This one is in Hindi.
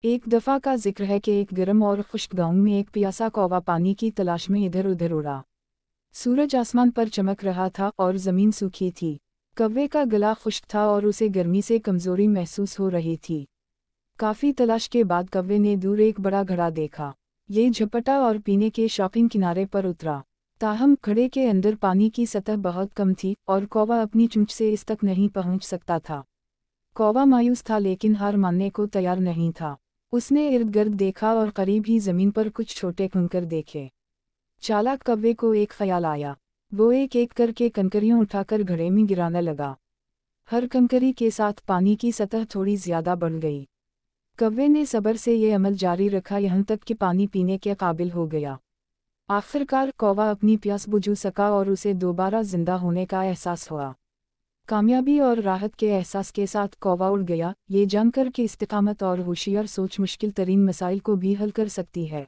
एक दफ़ा का जिक्र है कि एक गर्म और खुश्क गांव में एक प्यासा कौवा पानी की तलाश में इधर उधर उड़ा। सूरज आसमान पर चमक रहा था और ज़मीन सूखी थी। कौवे का गला खुश्क था और उसे गर्मी से कमज़ोरी महसूस हो रही थी। काफ़ी तलाश के बाद कौवे ने दूर एक बड़ा घड़ा देखा। ये झपटा और पीने के शौकीन किनारे पर उतरा। ताहम घड़े के अंदर पानी की सतह बहुत कम थी और कौवा अपनी चोंच से इस तक नहीं पहुंच सकता था। कौवा मायूस था लेकिन हार मानने को तैयार नहीं था। उसने इर्द गिर्द देखा और करीब ही जमीन पर कुछ छोटे कंकर देखे। चालाक कौवे को एक ख्याल आया। वो एक एक करके कंकरियां उठाकर घड़े में गिराने लगा। हर कंकरी के साथ पानी की सतह थोड़ी ज्यादा बढ़ गई। कौवे ने सब्र से ये अमल जारी रखा यहाँ तक कि पानी पीने के काबिल हो गया। आखिरकार कौवा अपनी प्यास बुझा सका और उसे दोबारा जिंदा होने का एहसास हुआ। कामयाबी और राहत के एहसास के साथ कौवा उड़ गया, ये जानकर कि इस्तिकामत और होशियार सोच मुश्किल तरीन मसाइल को भी हल कर सकती है।